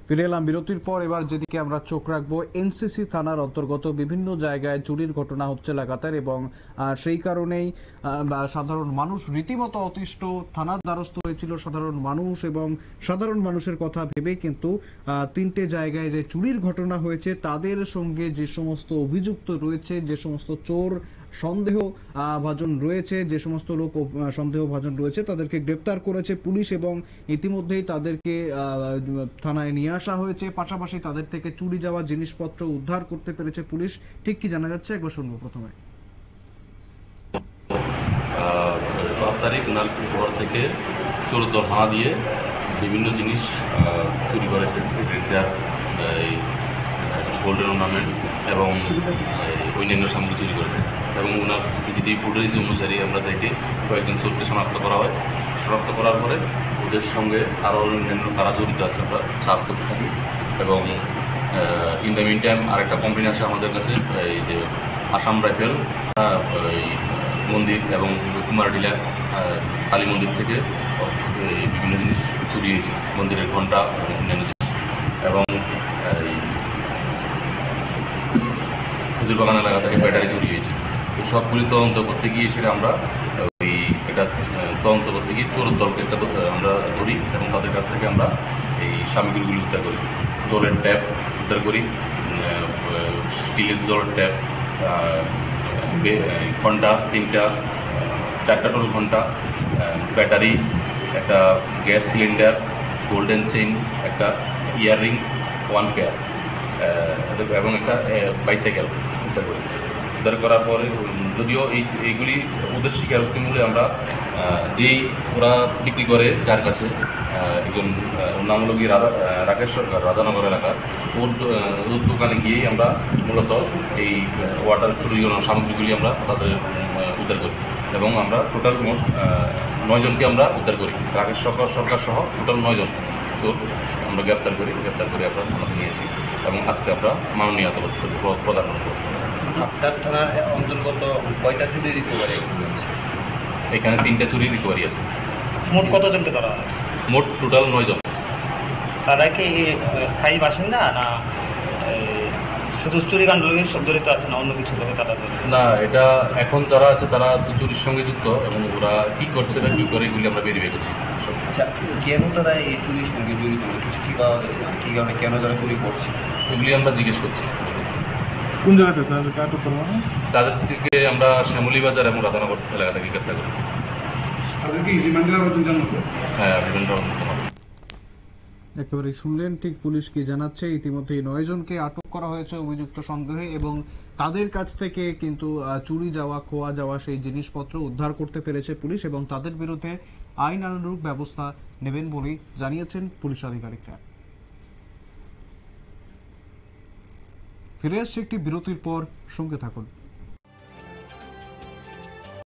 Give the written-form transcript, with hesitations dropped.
ফিরে এলাম বিরতির পর। এবার যেদিকে আমরা চোখ রাখবো, এনসিসি থানার অন্তর্গত বিভিন্ন জায়গায় চুরির ঘটনা হচ্ছে লাগাতার এবং সেই কারণেই সাধারণ মানুষ রীতিমতো অতিষ্ঠ। থানার দ্বারস্থ হয়েছিল সাধারণ মানুষ এবং সাধারণ মানুষের কথা ভেবে কিন্তু তিনটে জায়গায় যে চুরির ঘটনা হয়েছে তাদের সঙ্গে যে সমস্ত অভিযুক্ত রয়েছে, যে সমস্ত চোর সন্দেহভাজন রয়েছে, যে সমস্ত লোক সন্দেহভাজন রয়েছে তাদেরকে গ্রেপ্তার করেছে পুলিশ এবং ইতিমধ্যেই তাদেরকে থানায় নিয়ে আসা হয়েছে। পাশাপাশি তাদের থেকে চুরি যাওয়া জিনিসপত্র উদ্ধার করতে পেরেছে পুলিশ। ঠিক কি জানা যাচ্ছে একবার শুনবো প্রথমে। 5 তারিখ নালপুর ঘর থেকে চোরদল হানা দিয়ে বিভিন্ন জিনিস চুরি করেছে। সিগারেট, গোল্ডেন অর্নামেন্টস এবং অন্যান্য সামগ্রী চুরি করেছে এবং ওনার সিসিটিভি ফুটেজ অনুসারে আমরা চাইতে কয়েকজন চোরকে শনাক্ত করা হয়। শনাক্ত করার পরে ওদের সঙ্গে আরও অন্যান্য কারা জড়িত আছে আমরা সার্চ করতে থাকি এবং ইন দ্য মিন টাইম আরেকটা কমপ্লেন আসে আমাদের কাছে, এই যে আসাম রাইফেল মন্দির এবং কুমারডিলা কালী মন্দির থেকে বিভিন্ন জিনিস চুরি হয়েছে, মন্দিরের ঘণ্টা এবং অন্যান্য জিনিস এবং হুজুরবাগান এলাকা থেকে ব্যাটারি চুরি হয়েছে। তো সবগুলি তদন্ত করতে গিয়ে সেটা আমরা ওই এটা তদন্ত করতে গিয়ে চোরের দলকে আমরা ধরি এবং তাদের কাছ থেকে আমরা এই সামগ্রীগুলি উদ্ধার করি। জলের ট্যাপ উদ্ধার করি, স্টিলের জলের ট্যাপ, ঘণ্টা 3টা, 4টা টোল ঘণ্টা, ব্যাটারি, একটা গ্যাস সিলিন্ডার, গোল্ডেন চেইন, একটা ইয়াররিং, 1 পেয়ার এবং একটা বাইসাইকেল উদ্ধার করি। উদ্ধার করার পরে যদিও এইগুলি ওদের স্বীকারোক্তি মূলে আমরা যেই ওরা বিক্রি করে যার কাছে একজন নাম হল গিয়ে রাকেশ সরকার, রাধানগর এলাকার, ওর দোকানে গিয়েই আমরা মূলত এই ওয়াটার চুরি সামগ্রীগুলি আমরা তাদের উদ্ধার করি এবং আমরা টোটাল মোট 9 জনকে আমরা উদ্ধার করি। রাকেশ সরকার সহ টোটাল 9 জন চোর আমরা গ্রেপ্তার করি আমরা থানাতে নিয়ে আসি এবং আজকে আমরা মাননীয় আদালত প্রদান করব। আপনার থানার অন্তর্গত কয়টা চুরি রিকভারি হয়েছে? এখানে 3টা চুরি রিকভারি আছে। মোট কতজনকে ধরা হয়? মোট টোটাল 9 জন। তারা কি স্থায়ী বাসিন্দা না শুধু চুরিকাণ্ড লোকের সব জড়িত আছে না অন্য কিছু লোকে তারা? না, এটা এখন যারা আছে তারা চুরির সঙ্গে যুক্ত এবং ওরা কি করছে না কি করে এগুলি আমরা বেরিয়ে করছি। আচ্ছা, কেন তারা এই চুরির সঙ্গে জড়িত, কিছু কি পাওয়া গেছে না? কি কারণে কেন তারা চুরি করছে এগুলি আমরা জিজ্ঞেস করছি। কোন জায়গাতে তাদেরকে আটক করা হয়? তাদের থেকে আমরা শ্যামলী বাজার এবং রাধানগর এলাকা থেকে গ্রেপ্তার করি। তাদেরকে রিমান্ডের আবেদন জানাবো? হ্যাঁ, রিমান্ডের আবেদন জানাবো। একেবারে শুনলেন ঠিক পুলিশ কি জানাচ্ছে। ইতিমধ্যেই 9 জনকে আটক করা হয়েছে অভিযুক্ত সন্দেহে এবং তাদের কাছ থেকে কিন্তু চুরি যাওয়া, খোয়া যাওয়া সেই জিনিসপত্র উদ্ধার করতে পেরেছে পুলিশ এবং তাদের বিরুদ্ধে আইন অনুরূপ ব্যবস্থা নেবেন বলে জানিয়েছেন পুলিশ আধিকারিকরা। ফিরে আসছে একটি বিরতির পর, সঙ্গে থাকুন।